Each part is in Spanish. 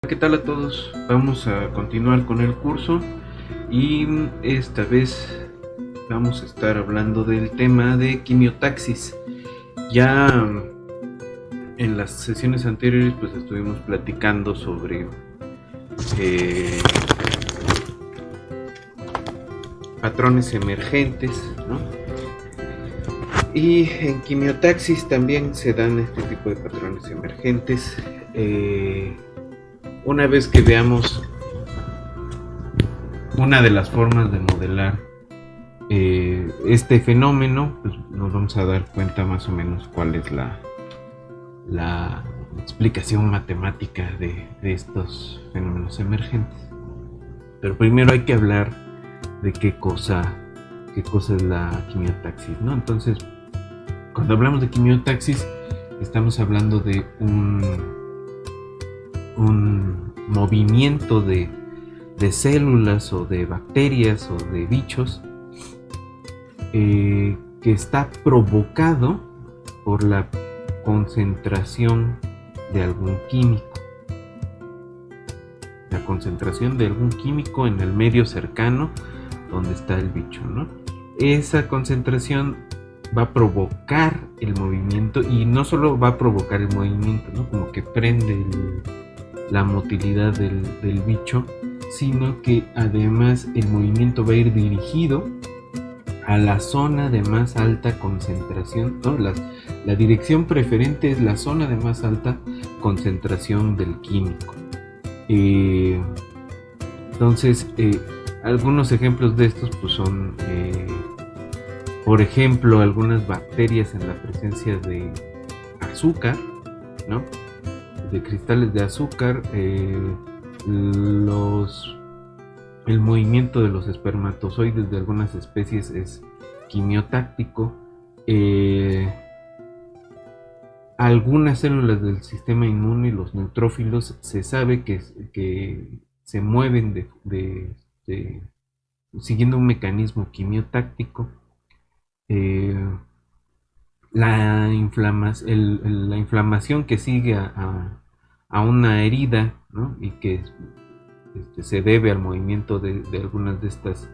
¿Qué tal a todos? Vamos a continuar con el curso y esta vez vamos a estar hablando del tema de quimiotaxis. Ya en las sesiones anteriores pues estuvimos platicando sobre patrones emergentes, ¿no? Y en quimiotaxis también se dan este tipo de patrones emergentes. Una vez que veamos una de las formas de modelar este fenómeno, pues nos vamos a dar cuenta más o menos cuál es la explicación matemática de estos fenómenos emergentes. Pero primero hay que hablar de qué cosa es la quimiotaxis, ¿no? Entonces, cuando hablamos de quimiotaxis, estamos hablando de un movimiento de células o de bacterias o de bichos que está provocado por la concentración de algún químico. La concentración de algún químico en el medio cercano donde está el bicho, ¿no? Esa concentración va a provocar el movimiento, y no solo va a provocar el movimiento, ¿no? Como que prende la motilidad del bicho, sino que además el movimiento va a ir dirigido a la zona de más alta concentración, ¿no? La dirección preferente es la zona de más alta concentración del químico. Entonces, algunos ejemplos de estos pues son, por ejemplo, algunas bacterias en la presencia de azúcar, ¿no? De cristales de azúcar, el movimiento de los espermatozoides de algunas especies es quimiotáctico. Algunas células del sistema inmune, los neutrófilos, se sabe que se mueven siguiendo un mecanismo quimiotáctico. La inflamación que sigue a una herida, ¿no? Y que se debe al movimiento de algunas de estas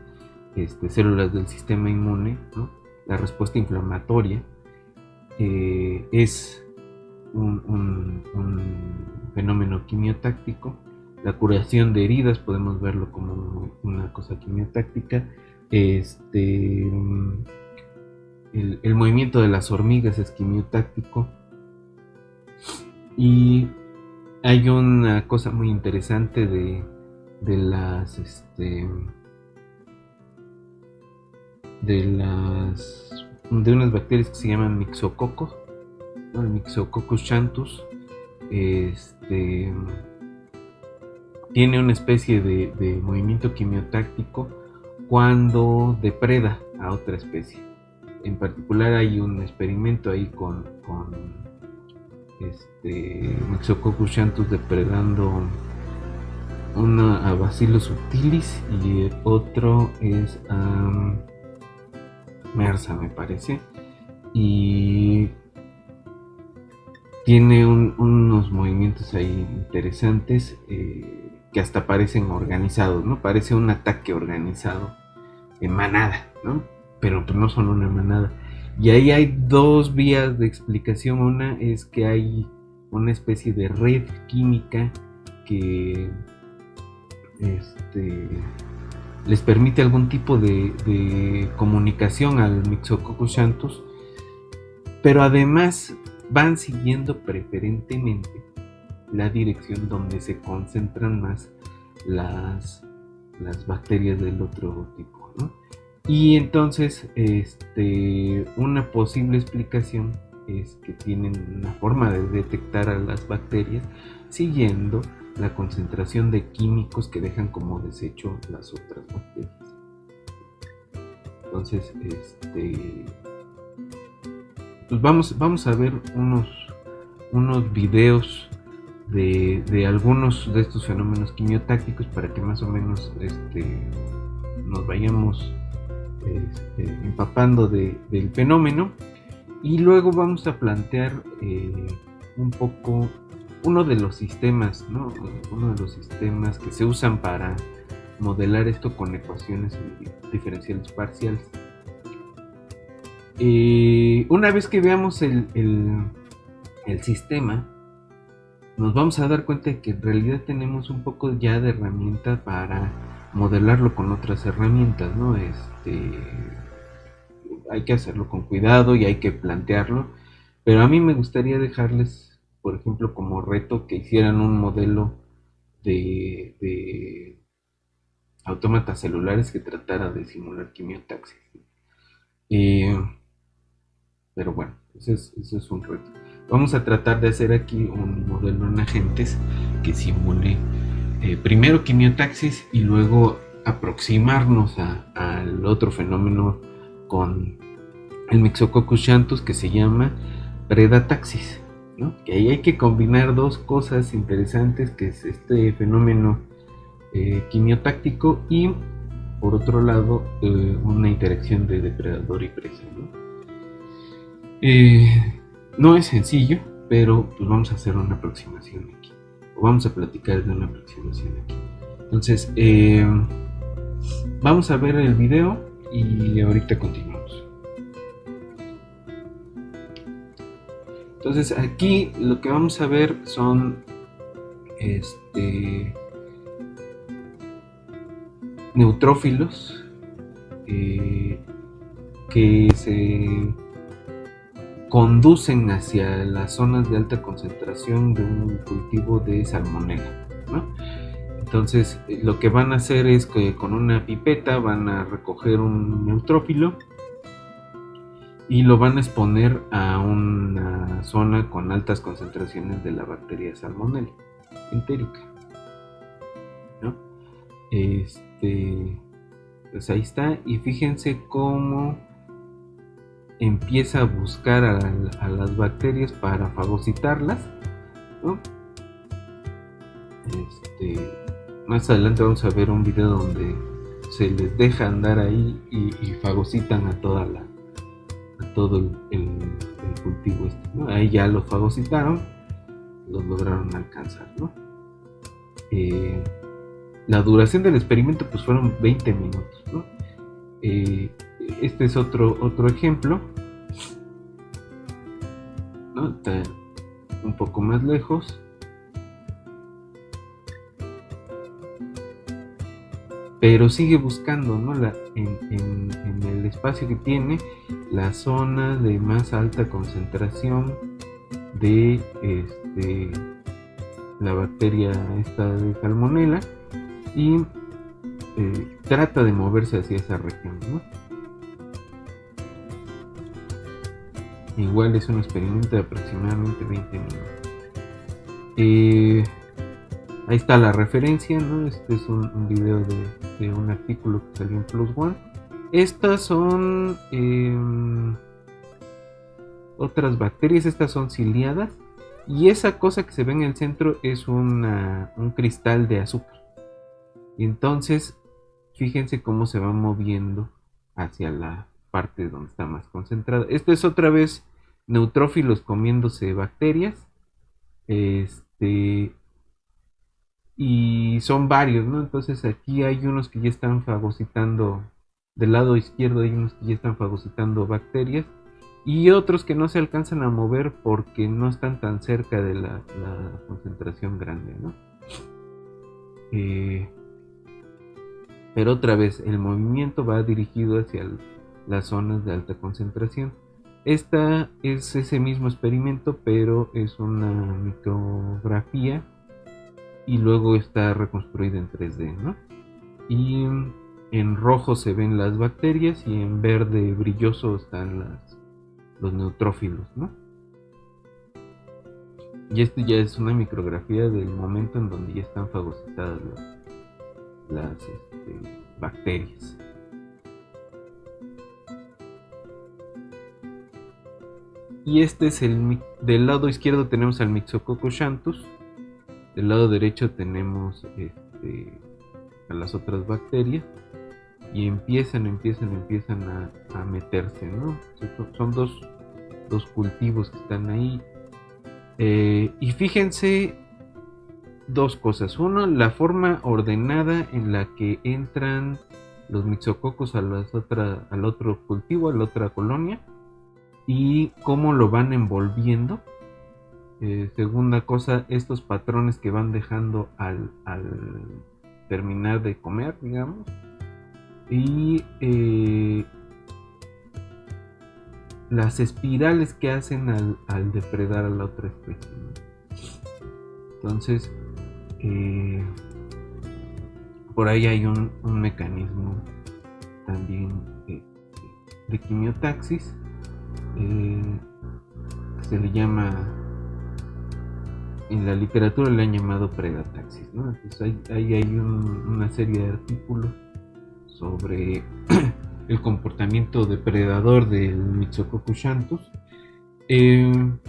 células del sistema inmune, ¿no? La respuesta inflamatoria es un fenómeno quimiotáctico. La curación de heridas podemos verlo como una cosa quimiotáctica. El movimiento de las hormigas es quimiotáctico. Y hay una cosa muy interesante de unas bacterias que se llaman mixococos, ¿no? El Myxococcus xanthus tiene una especie de movimiento quimiotáctico cuando depreda a otra especie. En particular hay un experimento ahí con Myxococcus xanthus depredando a Bacillus subtilis, y otro es Mersa, me parece, y tiene unos movimientos ahí interesantes que hasta parecen organizados, ¿no? Parece un ataque organizado en manada, ¿no? Pero no son una manada. Y ahí hay dos vías de explicación. Una es que hay una especie de red química que les permite algún tipo de comunicación al Myxococcus xanthus, pero además van siguiendo preferentemente la dirección donde se concentran más las bacterias del otro tipo, ¿no? Y entonces una posible explicación es que tienen una forma de detectar a las bacterias siguiendo la concentración de químicos que dejan como desecho las otras bacterias. Entonces, pues vamos a ver unos videos de algunos de estos fenómenos quimiotácticos para que más o menos nos vayamos empapando del fenómeno, y luego vamos a plantear un poco uno de los sistemas, ¿no? Uno de los sistemas que se usan para modelar esto con ecuaciones diferenciales parciales. Una vez que veamos el sistema, nos vamos a dar cuenta de que en realidad tenemos un poco ya de herramienta para modelarlo con otras herramientas, ¿no? Hay que hacerlo con cuidado y hay que plantearlo, pero a mí me gustaría dejarles, por ejemplo, como reto que hicieran un modelo de autómatas celulares que tratara de simular quimiotaxis. Pero bueno, eso es un reto. Vamos a tratar de hacer aquí un modelo en agentes que simule primero quimiotaxis y luego aproximarnos al otro fenómeno con el Myxococcus xanthus que se llama predataxis, ¿no? Que ahí hay que combinar dos cosas interesantes, que es este fenómeno quimiotáctico y por otro lado una interacción de depredador y presa, ¿no? No es sencillo, pero pues vamos a hacer una aproximación aquí, o vamos a platicar de una aproximación aquí. Entonces vamos a ver el video y ahorita continuamos. Entonces aquí lo que vamos a ver son neutrófilos que se conducen hacia las zonas de alta concentración de un cultivo de salmonela, ¿no? Entonces lo que van a hacer es que con una pipeta van a recoger un neutrófilo y lo van a exponer a una zona con altas concentraciones de la bacteria salmonella entérica, ¿no? Pues ahí está, y fíjense cómo empieza a buscar a las bacterias para fagocitarlas, ¿no? Más adelante vamos a ver un video donde se les deja andar ahí y fagocitan a todo el cultivo, ¿no? Ahí ya lo fagocitaron, los lograron alcanzar, ¿no? La duración del experimento pues fueron 20 minutos, ¿no? Este es otro ejemplo, ¿no? Está un poco más lejos, pero sigue buscando, ¿no? En el espacio que tiene la zona de más alta concentración de la bacteria esta de salmonela y trata de moverse hacia esa región, ¿no? Igual es un experimento de aproximadamente 20 minutos. Ahí está la referencia, ¿no? Este es un video de un artículo que salió en Plus One. Estas son otras bacterias, estas son ciliadas. Y esa cosa que se ve en el centro es un cristal de azúcar. Y entonces, fíjense cómo se va moviendo hacia la parte donde está más concentrada. Esto es otra vez neutrófilos comiéndose bacterias. Y son varios, ¿no? Entonces aquí hay unos que ya están fagocitando, del lado izquierdo hay unos que ya están fagocitando bacterias y otros que no se alcanzan a mover porque no están tan cerca de la concentración grande, ¿no? Pero otra vez el movimiento va dirigido hacia las zonas de alta concentración. Esta es ese mismo experimento, pero es una micrografía y luego está reconstruida en 3D, ¿no? Y en rojo se ven las bacterias y en verde brilloso están los neutrófilos, ¿no? Y esto ya es una micrografía del momento en donde ya están fagocitadas las bacterias. Y este es del lado izquierdo tenemos al Myxococcus xanthus, del lado derecho tenemos a las otras bacterias y empiezan a meterse, ¿no? Son dos cultivos que están ahí Y fíjense dos cosas. Uno, la forma ordenada en la que entran los mixococos al otro cultivo, a la otra colonia, y cómo lo van envolviendo. Segunda cosa, estos patrones que van dejando al terminar de comer, digamos. Y las espirales que hacen al depredar a la otra especie, ¿no? Entonces, por ahí hay un mecanismo también de quimiotaxis, que se le llama, en la literatura le han llamado predataxis, ¿no? Entonces ahí hay una serie de artículos sobre el comportamiento depredador del Myxococcus xanthus, que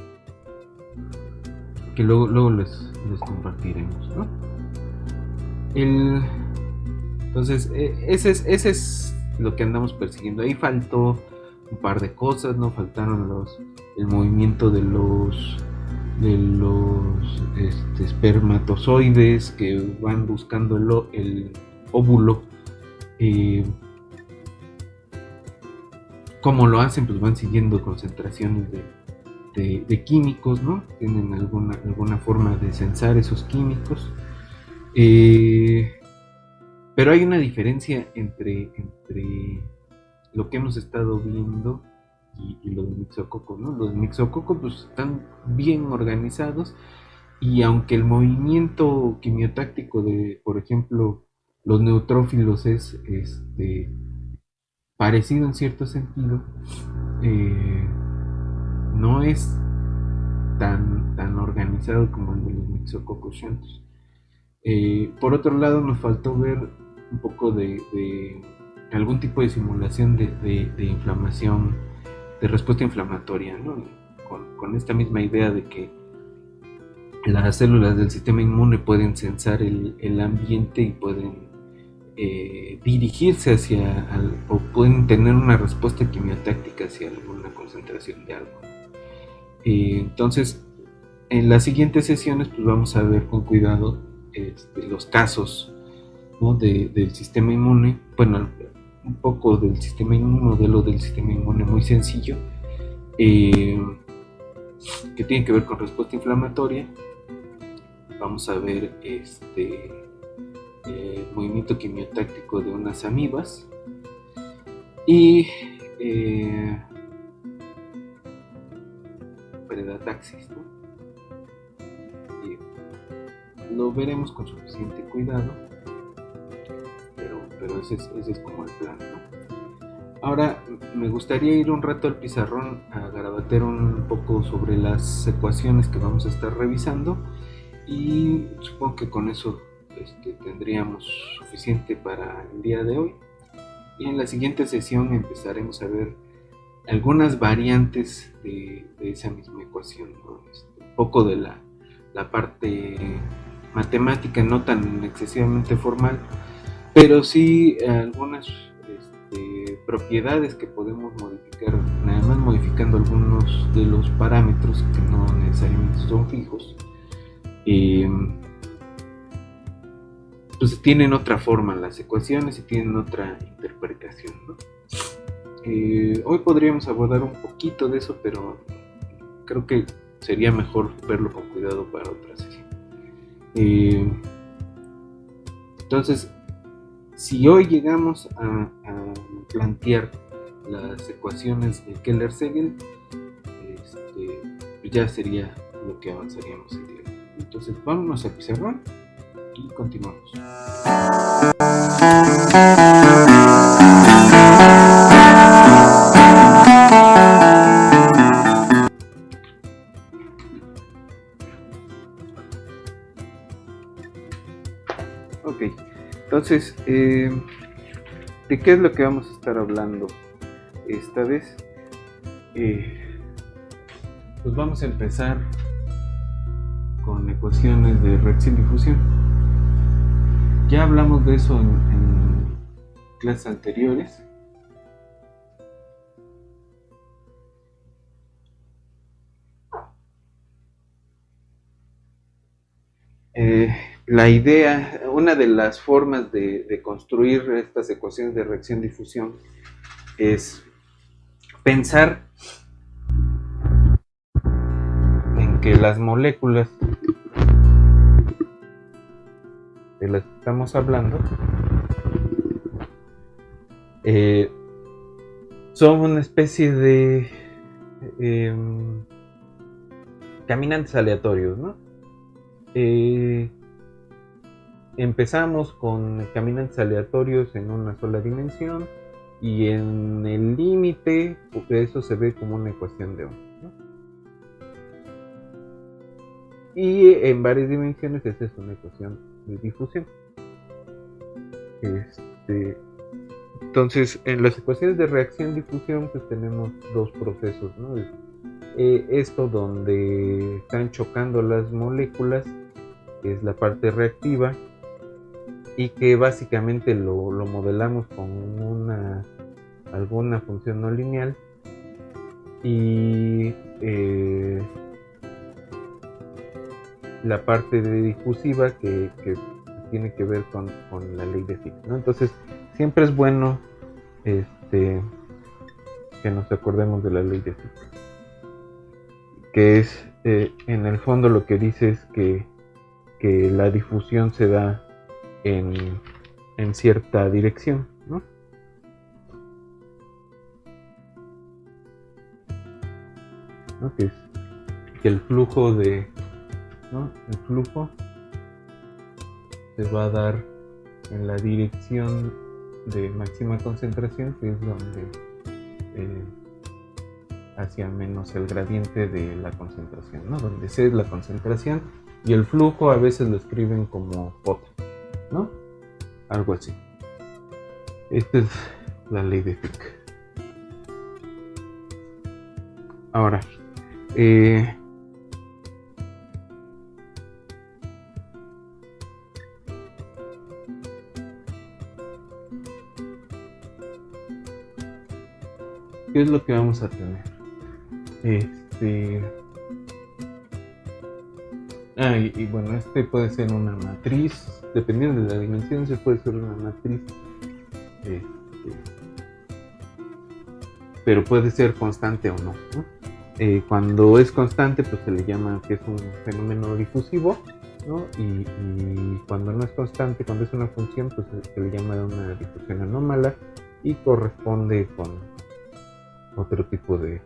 luego les compartiremos, ¿no? Entonces, ese es lo que andamos persiguiendo. Ahí faltó un par de cosas, ¿no? Faltaron el movimiento de los espermatozoides que van buscando el óvulo. ¿Cómo lo hacen? Pues van siguiendo concentraciones de químicos, ¿no? Tienen alguna forma de censar esos químicos. Pero hay una diferencia entre lo que hemos estado viendo y los mixococos, ¿no? Los mixococos pues están bien organizados, y aunque el movimiento quimiotáctico de, por ejemplo, los neutrófilos es parecido en cierto sentido, no es tan organizado como el de los Myxococcus xanthus. Por otro lado, nos faltó ver un poco de algún tipo de simulación de inflamación, de respuesta inflamatoria, ¿no? Con esta misma idea de que las células del sistema inmune pueden censar el ambiente y pueden dirigirse o pueden tener una respuesta quimiotáctica hacia alguna concentración de algo. Entonces, en las siguientes sesiones pues vamos a ver con cuidado los casos, ¿no? del sistema inmune, bueno, un poco del sistema inmune, un modelo del sistema inmune muy sencillo, que tiene que ver con respuesta inflamatoria. Vamos a ver el movimiento quimiotáctico de unas amibas y predataxis, ¿no? Y lo veremos con suficiente cuidado, pero ese es como el plan, ¿no? Ahora me gustaría ir un rato al pizarrón a garabatear un poco sobre las ecuaciones que vamos a estar revisando, y supongo que con eso tendríamos suficiente para el día de hoy. Y en la siguiente sesión empezaremos a ver algunas variantes de esa misma ecuación, ¿no? Un poco de la parte matemática, no tan excesivamente formal, pero sí algunas propiedades que podemos modificar, nada más modificando algunos de los parámetros que no necesariamente son fijos. Pues tienen otra forma las ecuaciones y tienen otra interpretación, ¿no? Hoy podríamos abordar un poquito de eso, pero creo que sería mejor verlo con cuidado para otra sesión. Entonces, si hoy llegamos a plantear las ecuaciones de Keller-Segel, pues ya sería lo que avanzaríamos el día de hoy. Entonces, vámonos a pizarrón y continuamos. Ok, entonces, ¿de qué es lo que vamos a estar hablando esta vez? Pues vamos a empezar con ecuaciones de reacción y fusión. Ya hablamos de eso en clases anteriores. La idea, una de las formas de construir estas ecuaciones de reacción-difusión es pensar en que las moléculas de las que estamos hablando son una especie de caminantes aleatorios, ¿no? Empezamos con caminantes aleatorios en una sola dimensión y en el límite eso se ve como una ecuación de onda, ¿no? Y en varias dimensiones esa es una ecuación de difusión. Entonces, en las ecuaciones de reacción-difusión pues tenemos dos procesos, ¿no? Esto donde están chocando las moléculas, que es la parte reactiva, y que básicamente lo modelamos con alguna función no lineal, y la parte de difusiva que tiene que ver con la ley de Fick, ¿no? Entonces siempre es bueno que nos acordemos de la ley de Fick, que es en el fondo lo que dice es que la difusión se da en cierta dirección, ¿no? ¿No? Que el flujo el flujo se va a dar en la dirección de máxima concentración, que es donde hacia menos el gradiente de la concentración, ¿no? Donde C es la concentración y el flujo a veces lo escriben como J, ¿no? Algo así. Esta es la ley de Fick. Ahora, ¿qué es lo que vamos a tener? Y bueno, puede ser una matriz, dependiendo de la dimensión, se puede ser una matriz, pero puede ser constante o no, ¿no? Cuando es constante, pues se le llama que es un fenómeno difusivo, ¿no? Y cuando no es constante, cuando es una función, pues se le llama una difusión anómala y corresponde con otro tipo de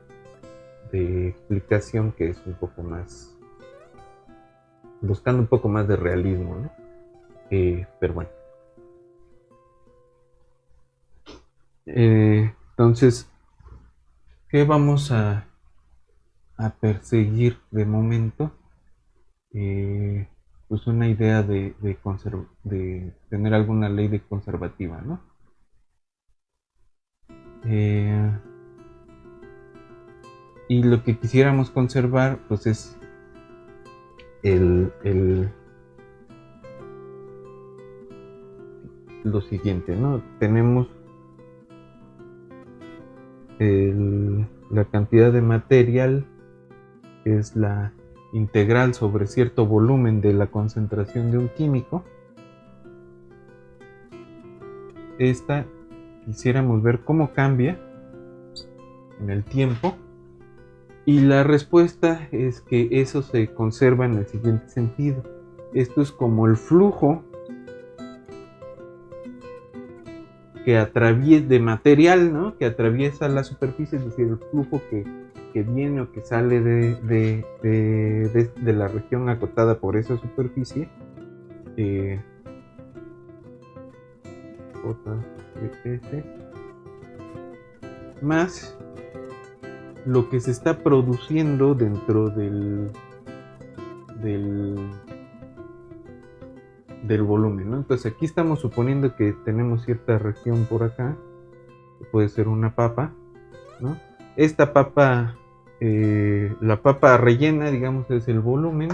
explicación que es un poco más, buscando un poco más de realismo, ¿no? Pero bueno. Entonces, ¿qué vamos a perseguir de momento? Pues una idea de tener alguna ley de conservativa, ¿no? Y lo que quisiéramos conservar pues es lo siguiente, ¿no? Tenemos la cantidad de material, que es la integral sobre cierto volumen de la concentración de un químico. Esta quisiéramos ver cómo cambia en el tiempo, y la respuesta es que eso se conserva en el siguiente sentido. Esto es como el flujo que atraviesa de material, ¿no? Que atraviesa la superficie, es decir, el flujo que viene o que sale de la región acotada por esa superficie, JS, más lo que se está produciendo dentro del volumen, ¿no? Entonces aquí estamos suponiendo que tenemos cierta región por acá, que puede ser una papa, ¿no? Esta papa, la papa rellena, digamos, es el volumen,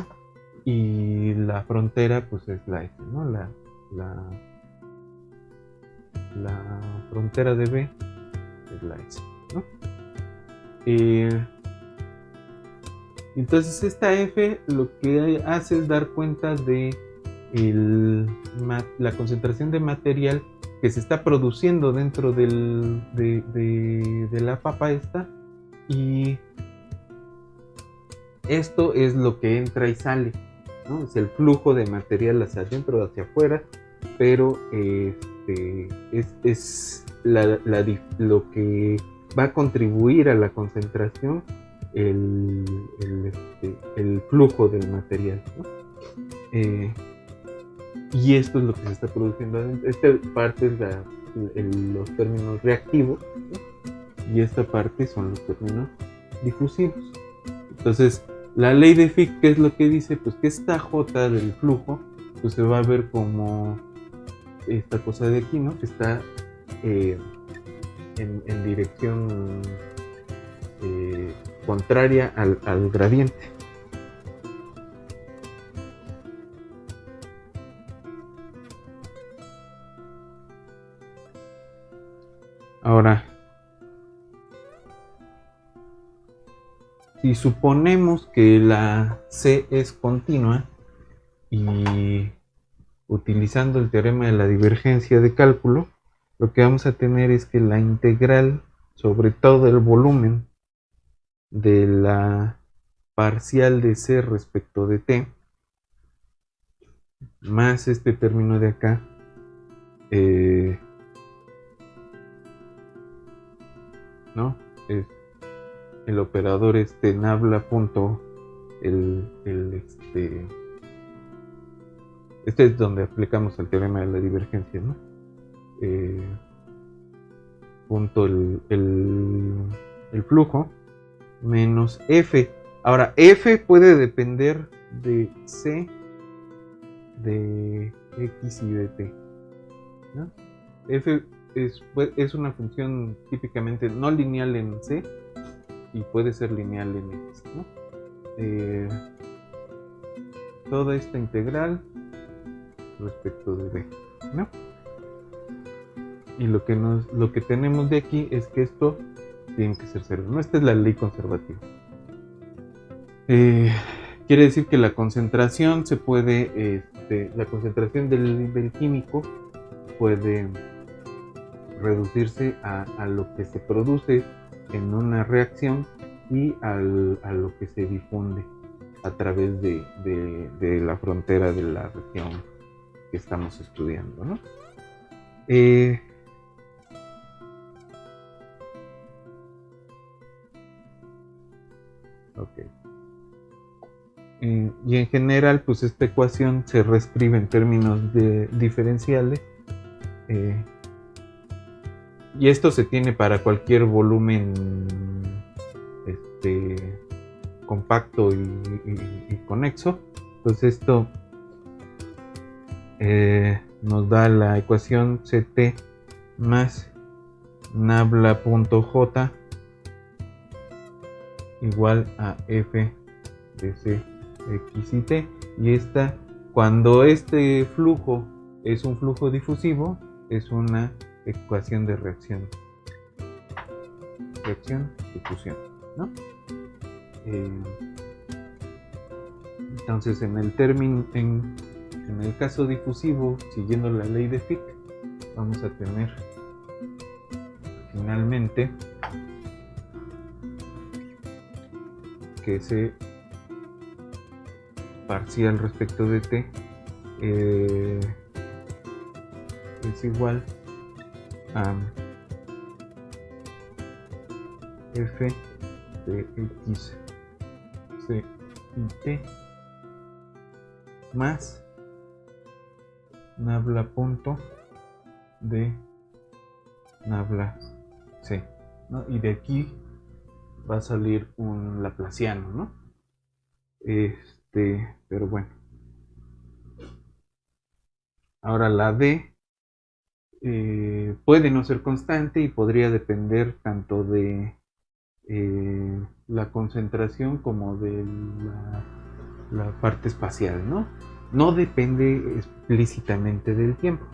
y la frontera pues es la S, ¿no? La frontera de B es la S, ¿no? Entonces esta F lo que hace es dar cuenta de la concentración de material que se está produciendo dentro de la papa esta, y esto es lo que entra y sale, ¿no? Es el flujo de material hacia adentro, hacia afuera, pero es lo que va a contribuir a la concentración, el flujo del material, ¿no? Y esto es lo que se está produciendo adentro. Esta parte es los términos reactivos, ¿no? Y esta parte son los términos difusivos. Entonces, la ley de Fick, ¿qué es lo que dice? Pues que esta J del flujo, pues se va a ver como esta cosa de aquí, ¿no? Que está en dirección contraria al gradiente. Ahora, si suponemos que la C es continua y utilizando el teorema de la divergencia de cálculo, lo que vamos a tener es que la integral sobre todo el volumen de la parcial de C respecto de T, más este término de acá, ¿no? El operador nabla punto, este es donde aplicamos el teorema de la divergencia, ¿no? Punto el flujo menos F. Ahora, F puede depender de C, de X y de T, ¿no? F es una función típicamente no lineal en C y puede ser lineal en X, ¿no? Toda esta integral respecto de B, ¿no? Y lo que tenemos de aquí es que esto tiene que ser cero, ¿no? Esta es la ley conservativa. Quiere decir que la concentración se puede, la concentración del químico puede reducirse a lo que se produce en una reacción y a lo que se difunde a través de la frontera de la región que estamos estudiando, ¿no? Ok. Y en general, pues esta ecuación se reescribe en términos diferenciales. Y esto se tiene para cualquier volumen compacto y conexo. Entonces esto nos da la ecuación Ct más nabla.j igual a F de C, X y T. Y esta, cuando este flujo es un flujo difusivo, es una ecuación de reacción, difusión, ¿no? Entonces en el caso difusivo, siguiendo la ley de Fick, vamos a tener finalmente que C parcial respecto de T es igual a F de X, C y T más nabla punto de nabla C, ¿no? Y de aquí va a salir un laplaciano, ¿no? Pero bueno. Ahora la D puede no ser constante y podría depender tanto de la concentración como de la parte espacial, ¿no? No depende explícitamente del tiempo,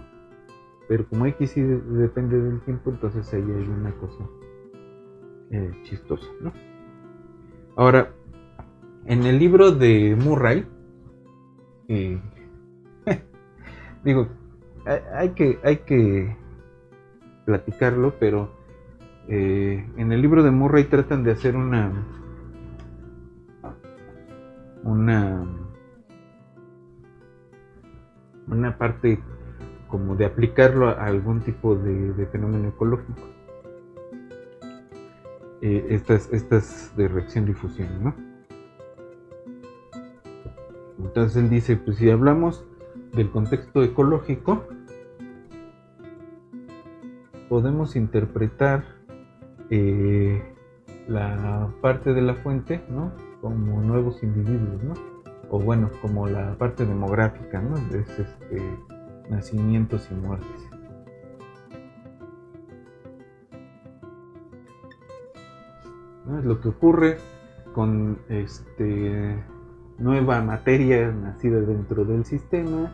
pero como X sí depende del tiempo, entonces ahí hay una cosa chistosa, ¿no? Ahora, en el libro de Murray, Digo, hay que platicarlo, pero en el libro de Murray tratan de hacer una parte como de aplicarlo a algún tipo de fenómeno ecológico. Estas de reacción-difusión, ¿no? Entonces él dice, pues si hablamos del contexto ecológico, podemos interpretar la parte de la fuente, ¿no?, como nuevos individuos, ¿no? O bueno, como la parte demográfica, ¿no?, es nacimientos y muertes. ¿No? Es lo que ocurre con nueva materia nacida dentro del sistema,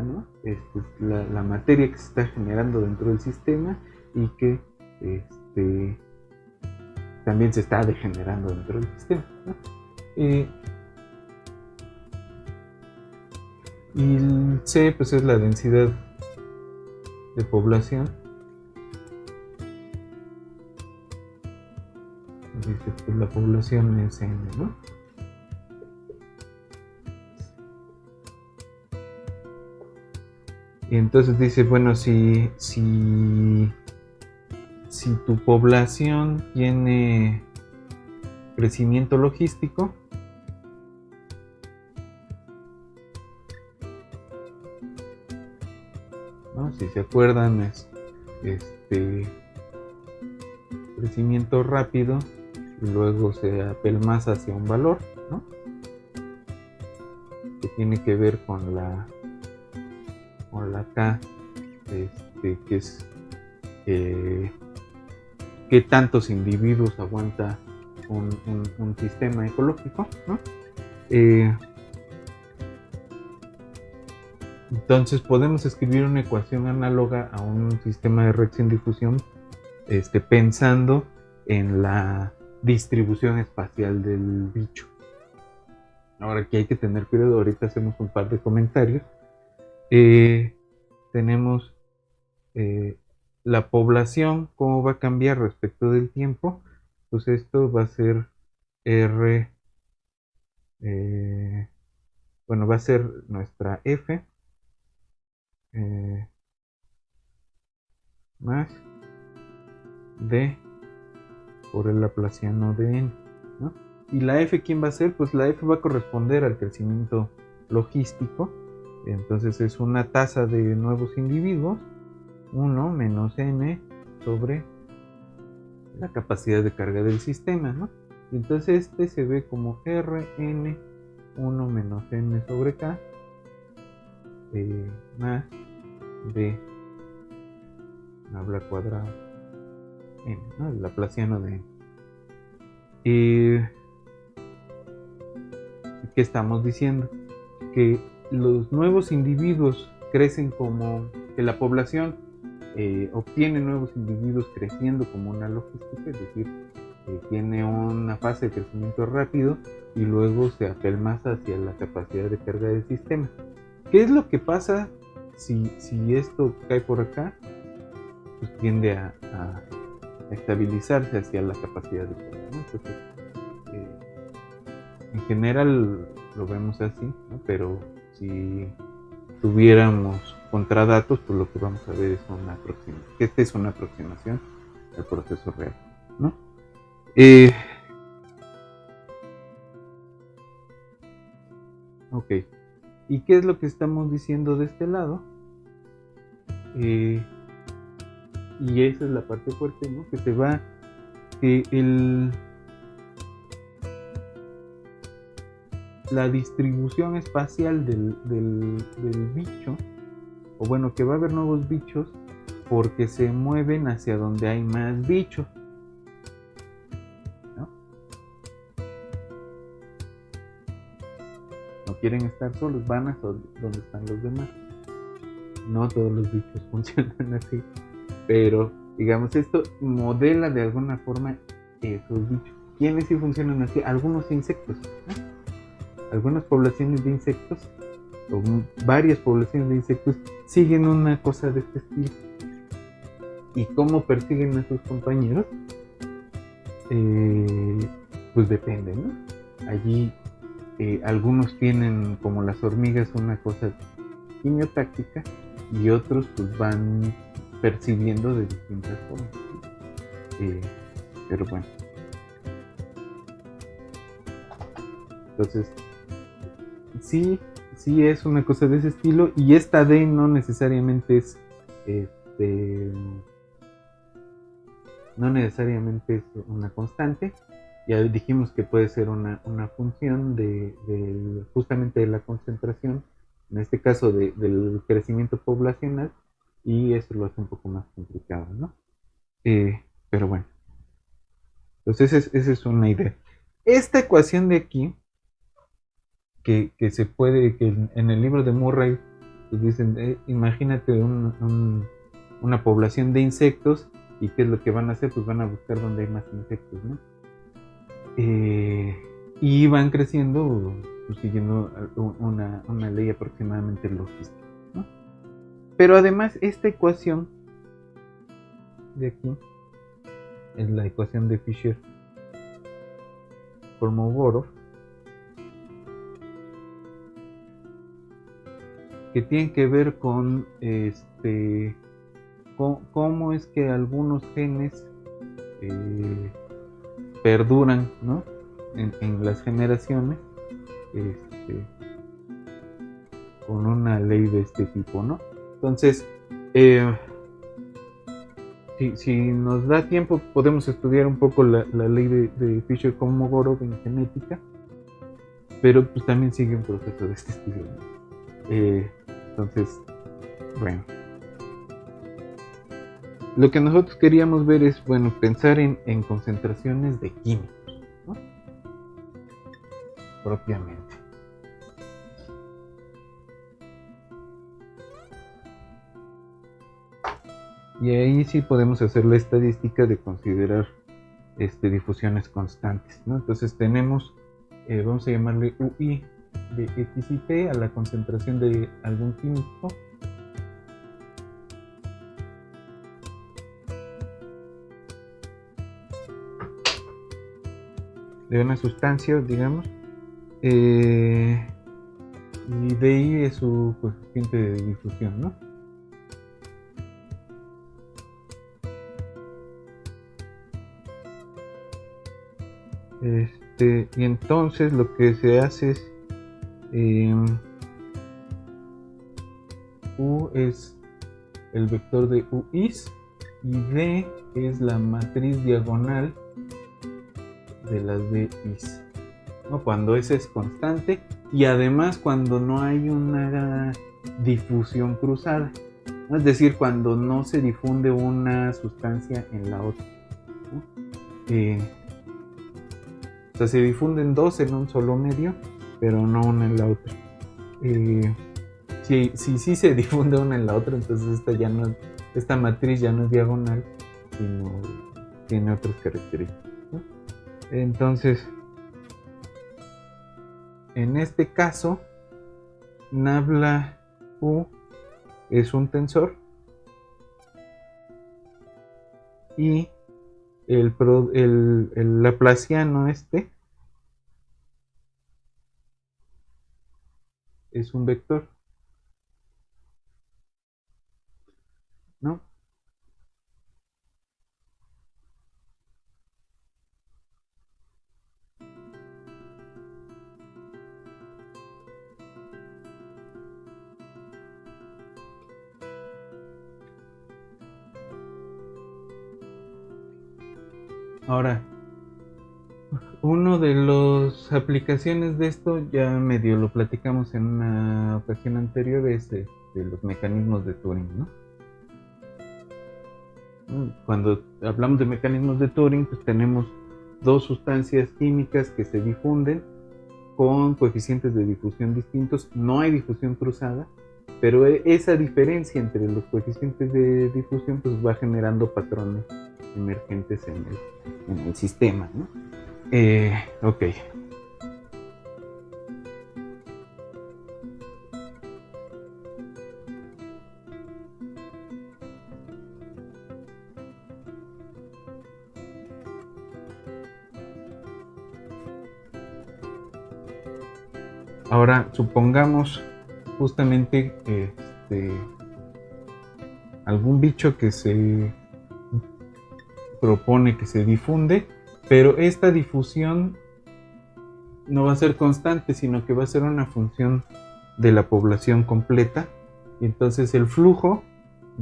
¿no? La materia que se está generando dentro del sistema y que también se está degenerando dentro del sistema, ¿no? Y el C, pues, es la densidad de población. Dice, pues la población es N, ¿no? Y entonces dice, bueno, si tu población tiene crecimiento logístico, ¿no? Si se acuerdan, es crecimiento rápido y luego se apelmaza hacia un valor, ¿no?, que tiene que ver con la K, que es qué tantos individuos aguanta un sistema ecológico, ¿no? Entonces podemos escribir una ecuación análoga a un sistema de reacción-difusión, pensando en la distribución espacial del bicho. Ahora, aquí hay que tener cuidado, ahorita hacemos un par de comentarios. Tenemos la población, cómo va a cambiar respecto del tiempo. Pues esto va a ser R, va a ser nuestra F más D por el laplaciano de N, ¿no? Y la F, ¿quién va a ser? Pues la F va a corresponder al crecimiento logístico. Entonces es una tasa de nuevos individuos, 1 menos N sobre la capacidad de carga del sistema, ¿no? Y entonces se ve como Rn 1 menos N sobre K más D habla cuadrado N, ¿no?, el laplaciano de N. ¿Qué estamos diciendo? Que los nuevos individuos crecen como que la población obtiene nuevos individuos creciendo como una logística, es decir, tiene una fase de crecimiento rápido y luego se apelmaza hacia la capacidad de carga del sistema. ¿Qué es lo que pasa si esto cae por acá? Pues tiende a estabilizarse hacia la capacidad de carga, ¿no? Entonces, en general lo vemos así, ¿no? Pero si tuviéramos contradatos, pues lo que vamos a ver es una aproximación. Esta es una aproximación al proceso real, ¿no? Ok. ¿Y qué es lo que estamos diciendo de este lado? Y esa es la parte fuerte, ¿no? Que se va, la distribución espacial del bicho, o bueno, que va a haber nuevos bichos porque se mueven hacia donde hay más bichos, ¿no? No quieren estar solos, van a donde están los demás. No todos los bichos funcionan así, pero digamos, esto modela de alguna forma esos bichos. ¿Quiénes sí funcionan así? Algunos insectos, ¿no? Algunas poblaciones de insectos o varias poblaciones de insectos siguen una cosa de este estilo. ¿Y cómo persiguen a sus compañeros? Pues depende, ¿no? Allí algunos tienen, como las hormigas, una cosa quimiotáctica, y otros pues van percibiendo de distintas formas. Pero bueno. Entonces, sí es una cosa de ese estilo, y esta D no necesariamente es no necesariamente es una constante. Ya dijimos que puede ser una función de justamente de la concentración, en este caso del crecimiento poblacional, y eso lo hace un poco más complicado, ¿no? Pero bueno, entonces esa es una idea. Esta ecuación de aquí, que se puede, que en el libro de Murray pues dicen, imagínate una población de insectos, y qué es lo que van a hacer, pues van a buscar donde hay más insectos, ¿no? Y van creciendo pues, siguiendo una ley aproximadamente logística, ¿no? Pero además esta ecuación de aquí es la ecuación de Fisher-Kolmogorov, que tiene que ver con cómo es que algunos genes perduran, ¿no? en las generaciones, con una ley de este tipo, ¿no? Entonces, si nos da tiempo, podemos estudiar un poco la ley de Fisher-Kolmogorov en genética, pero pues también sigue un proceso de este estilo, ¿no? Entonces, bueno. Lo que nosotros queríamos ver es, bueno, pensar en concentraciones de químicos, ¿no? Propiamente. Y ahí sí podemos hacer la estadística de considerar difusiones constantes, ¿no? Entonces tenemos, vamos a llamarle UI de X y T a la concentración de algún químico, de una sustancia, digamos, y de ahí es su coeficiente de difusión, ¿no? Y entonces lo que se hace es U es el vector de UIs, y D es la matriz diagonal de las DIs, ¿no? Cuando S es constante, y además cuando no hay una difusión cruzada, ¿no? Es decir, cuando no se difunde una sustancia en la otra, ¿no? O sea, se difunden dos en un solo medio, pero no una en la otra. Si se difunde una en la otra, entonces esta matriz ya no es diagonal, sino tiene otras características, ¿no? Entonces, en este caso, Nabla U es un tensor, y el laplaciano es un vector, ¿no? Ahora, uno de las aplicaciones de esto, ya medio lo platicamos en una ocasión anterior, es de los mecanismos de Turing, ¿no? Cuando hablamos de mecanismos de Turing, pues tenemos dos sustancias químicas que se difunden con coeficientes de difusión distintos. No hay difusión cruzada, pero esa diferencia entre los coeficientes de difusión pues va generando patrones emergentes en el sistema, ¿no? Ok. Ahora supongamos justamente algún bicho que se propone que se difunde, pero esta difusión no va a ser constante, sino que va a ser una función de la población completa, y entonces el flujo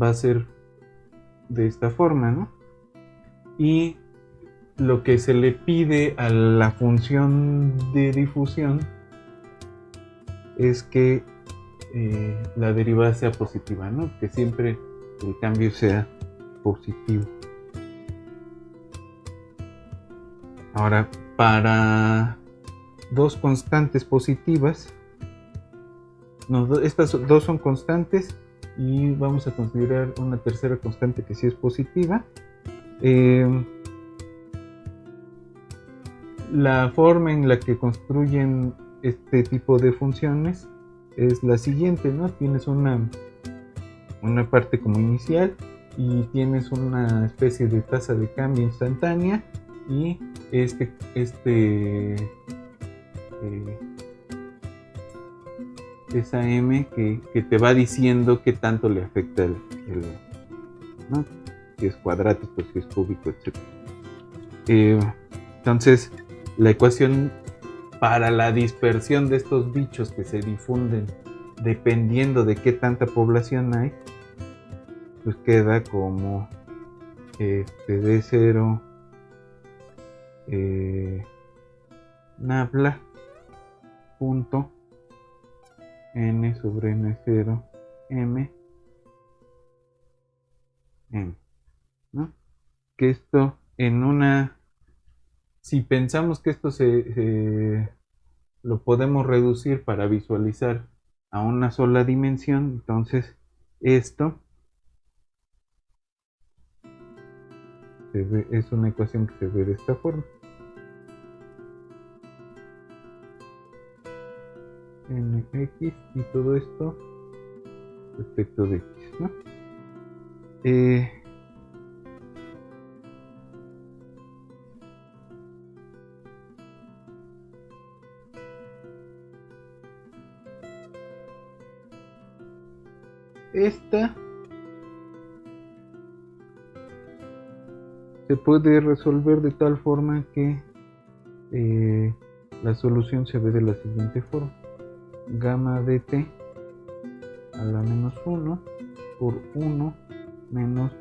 va a ser de esta forma, ¿no? Y lo que se le pide a la función de difusión es que la derivada sea positiva, ¿no? Que siempre el cambio sea positivo. Ahora, para dos constantes positivas, no, estas dos son constantes y vamos a considerar una tercera constante que sí es positiva. La forma en la que construyen este tipo de funciones es la siguiente, ¿no? Tienes una parte como inicial y tienes una especie de tasa de cambio instantánea y esa m que te va diciendo qué tanto le afecta ¿no? Si es cuadrático, si es cúbico, etc. Entonces, la ecuación para la dispersión de estos bichos que se difunden dependiendo de qué tanta población hay, pues queda como D0 nabla punto n sobre n0 m, ¿no? Que esto si pensamos que esto lo podemos reducir para visualizar a una sola dimensión, entonces esto es una ecuación que se ve de esta forma. Nx y todo esto respecto de x, ¿no? Esta se puede resolver de tal forma que la solución se ve de la siguiente forma: gamma dt a la menos 1 por 1 menos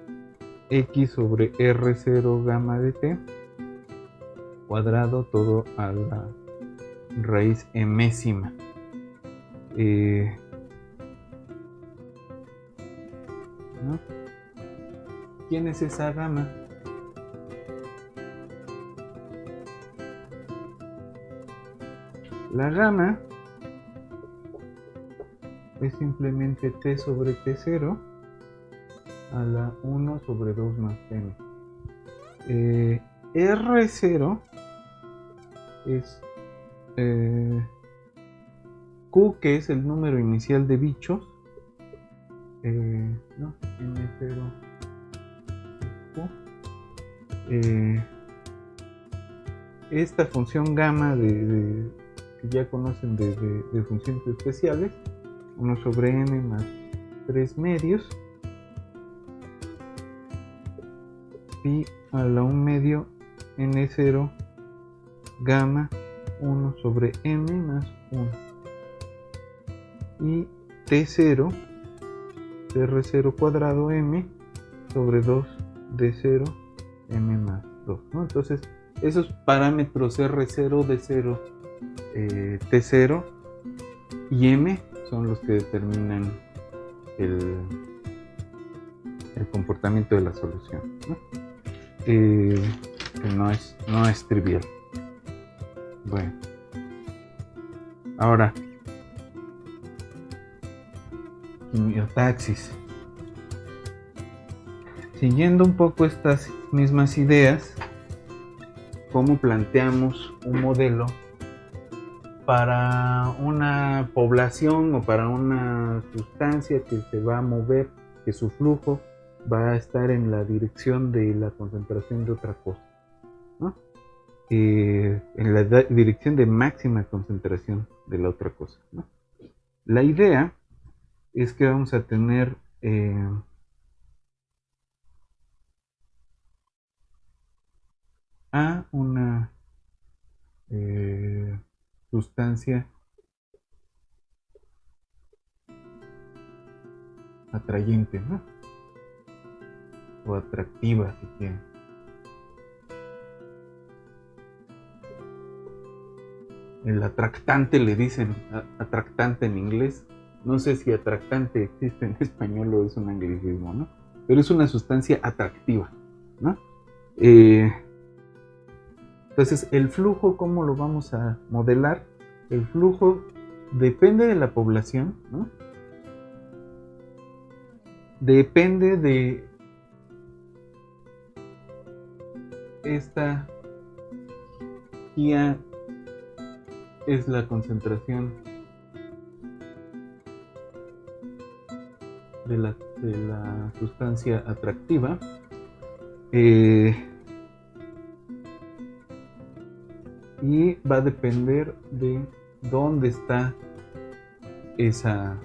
x sobre r0 gamma dt cuadrado todo a la raíz emésima. ¿No? ¿Quién es esa gamma? La gamma es simplemente t sobre t0 a la 1 sobre 2 más m. R0 es Q, que es el número inicial de bichos, ¿no? N0 Q. Esta función gamma que ya conocen de funciones especiales, 1 sobre n más 3 medios, pi a la 1 medio n0 gamma 1 sobre m más 1, y t0 r0 cuadrado m sobre 2 d0 m más 2, ¿no? Entonces esos parámetros r0, d0, t0 y m son los que determinan el comportamiento de la solución, ¿no? Que no es trivial. Bueno, ahora quimiotaxis. Siguiendo un poco estas mismas ideas, ¿cómo planteamos un modelo para una población o para una sustancia que se va a mover, que su flujo va a estar en la dirección de la concentración de otra cosa, ¿no? En la dirección de máxima concentración de la otra cosa, ¿no? La idea es que vamos a tener a una sustancia atrayente, ¿no? O atractiva, si quieren. El atractante le dicen atractante en inglés. No sé si atractante existe en español o es un anglicismo, ¿no? Pero es una sustancia atractiva, ¿no? Entonces, el flujo, ¿cómo lo vamos a modelar? El flujo depende de la población, ¿no? Depende de esta guía, es la concentración de la sustancia atractiva. Y va a depender de dónde está esa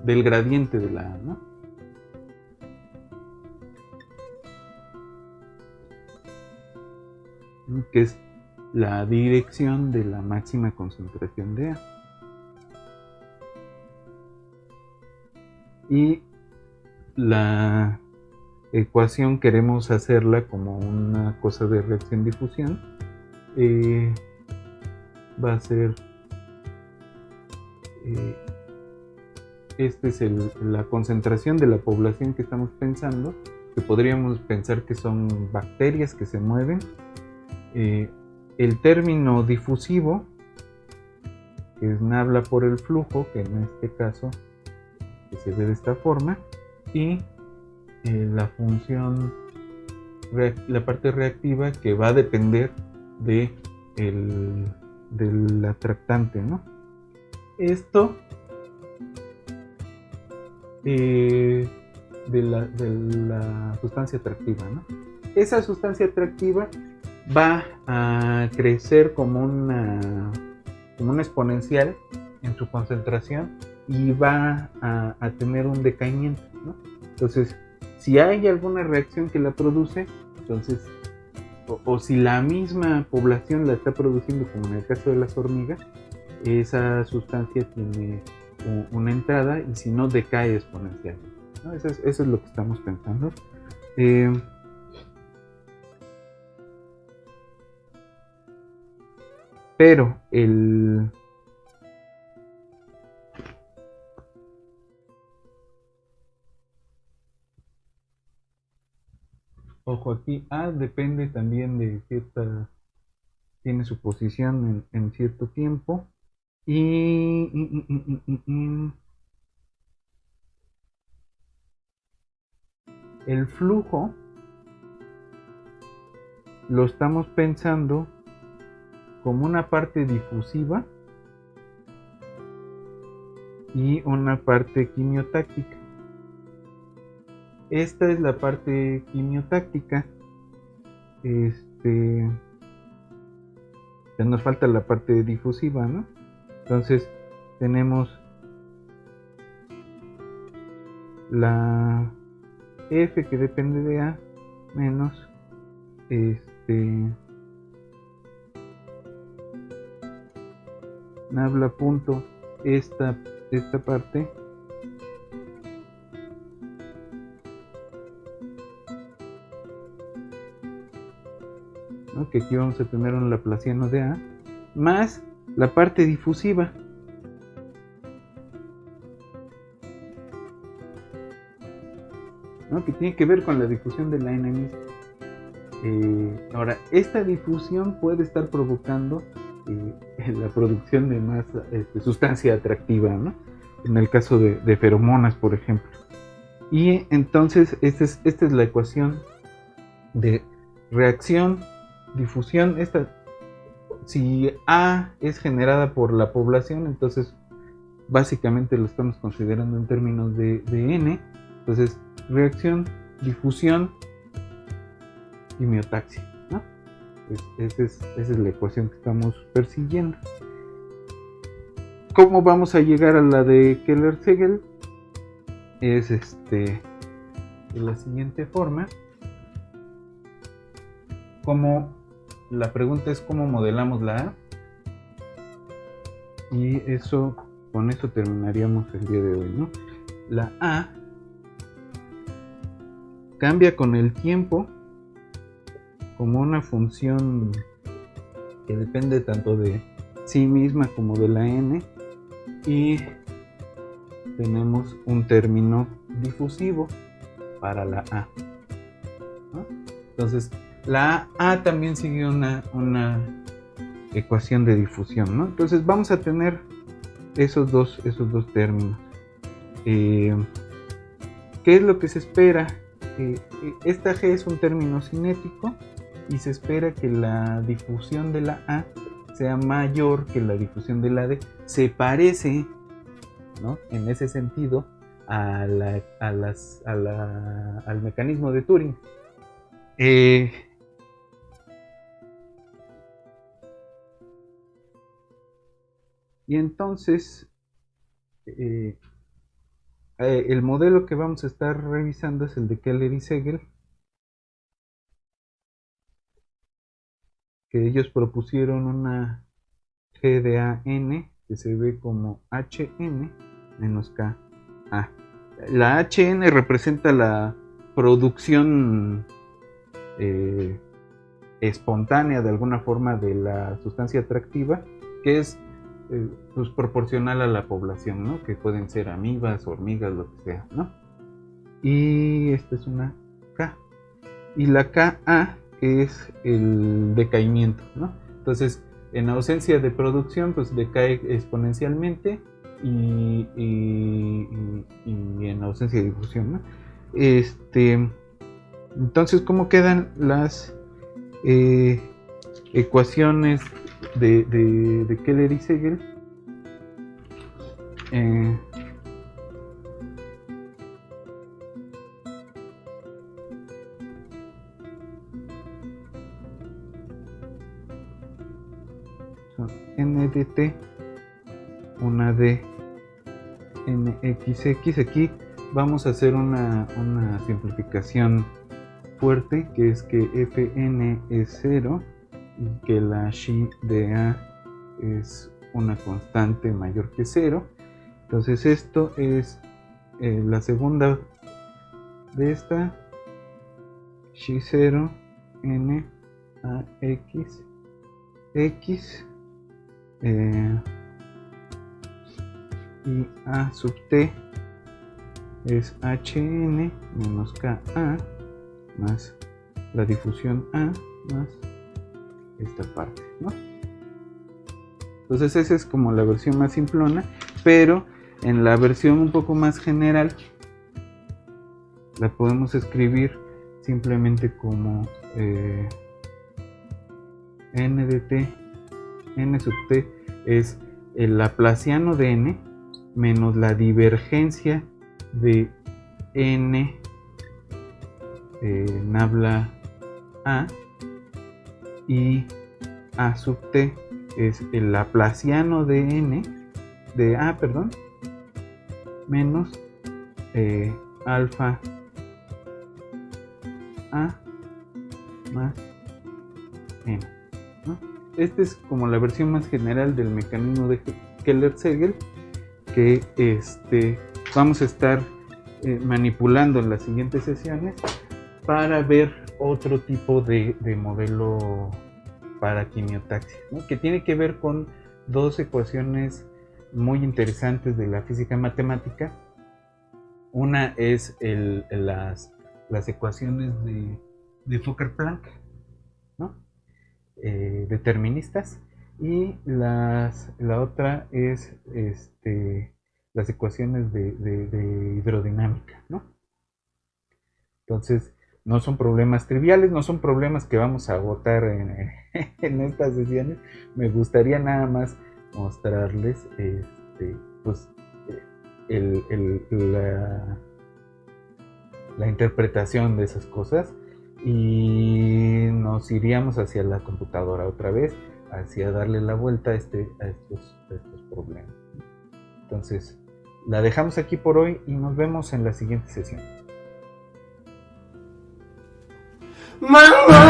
del gradiente de la A, ¿no? Que es la dirección de la máxima concentración de A. Y la ecuación queremos hacerla como una cosa de reacción-difusión. Va a ser esta es la concentración de la población que estamos pensando, que podríamos pensar que son bacterias que se mueven. El término difusivo, que es nabla por el flujo, que en este caso que se ve de esta forma, y la función, la parte reactiva, que va a depender del atractante, ¿no? Esto de la sustancia atractiva, ¿no? Esa sustancia atractiva va a crecer como una exponencial en su concentración y va a tener un decaimiento, ¿no? Entonces, si hay alguna reacción que la produce, entonces, o si la misma población la está produciendo, como en el caso de las hormigas, esa sustancia tiene una entrada y si no, decae exponencialmente, ¿no? Eso es lo que estamos pensando. Pero ojo aquí, A depende también de tiene su posición en cierto tiempo y el flujo lo estamos pensando como una parte difusiva y una parte quimiotáctica. Esta es la parte quimiotáctica. Ya nos falta la parte difusiva, ¿no? Entonces tenemos la F, que depende de A, menos nabla punto esta parte, ¿no? Que aquí vamos a tener un laplaciano de A más la parte difusiva, ¿no? Que tiene que ver con la difusión de la N misma. Ahora, esta difusión puede estar provocando la producción de más sustancia atractiva, ¿no? En el caso de feromonas, por ejemplo. Y entonces esta es la ecuación de reacción, difusión. Si A es generada por la población, entonces básicamente lo estamos considerando en términos de N. Entonces, reacción, difusión quimiotaxia, ¿no? Esa es la ecuación que estamos persiguiendo. ¿Cómo vamos a llegar a la de Keller-Segel? Es de la siguiente forma. La pregunta es cómo modelamos la A. Y con eso terminaríamos el día de hoy, ¿no? La A cambia con el tiempo como una función que depende tanto de sí misma como de la n, y tenemos un término difusivo para la A, ¿no? Entonces la A también sigue una ecuación de difusión, ¿no? Entonces vamos a tener esos dos términos. ¿Qué es lo que se espera? Esta G es un término cinético y se espera que la difusión de la A sea mayor que la difusión de la D. Se parece, ¿no?, en ese sentido al mecanismo de Turing. Y entonces el modelo que vamos a estar revisando es el de Keller y Segel, que ellos propusieron una G de AN que se ve como HN menos KA. La HN representa la producción espontánea de alguna forma de la sustancia atractiva, que es pues proporcional a la población, ¿no? Que pueden ser amibas, hormigas, lo que sea, ¿no? Y esta es una K. Y la KA, que es el decaimiento, ¿no? Entonces, en ausencia de producción, pues decae exponencialmente, y en ausencia de difusión, ¿no? Entonces, ¿cómo quedan las ecuaciones de Keller y Segel? Son n de t, una de nxx. Aquí vamos a hacer una simplificación fuerte, que es que fn es 0 y que la xi de a es una constante mayor que 0. Entonces esto es la segunda de esta, xi0 n a x x, y a sub t es hn menos ka más la difusión a más esta parte, ¿no? Entonces esa es como la versión más simplona, pero en la versión un poco más general la podemos escribir simplemente como n de t, n sub t es el laplaciano de n menos la divergencia de n nabla a, y a sub t es el laplaciano de n de a, menos alfa a más n, ¿no? Esta es como la versión más general del mecanismo de Keller-Segel, que vamos a estar manipulando en las siguientes sesiones para ver otro tipo de modelo para quimiotaxia, ¿no?, que tiene que ver con dos ecuaciones muy interesantes de la física matemática. Una es las ecuaciones de Fokker-Planck, ¿no?, deterministas, y la otra es las ecuaciones de hidrodinámica, ¿no? Entonces, no son problemas triviales, no son problemas que vamos a agotar en estas sesiones. Me gustaría nada más mostrarles pues, la interpretación de esas cosas. y nos iríamos hacia la computadora otra vez, hacia darle la vuelta a estos problemas. Entonces, la dejamos aquí por hoy y nos vemos en la siguiente sesión. ¡Mamá!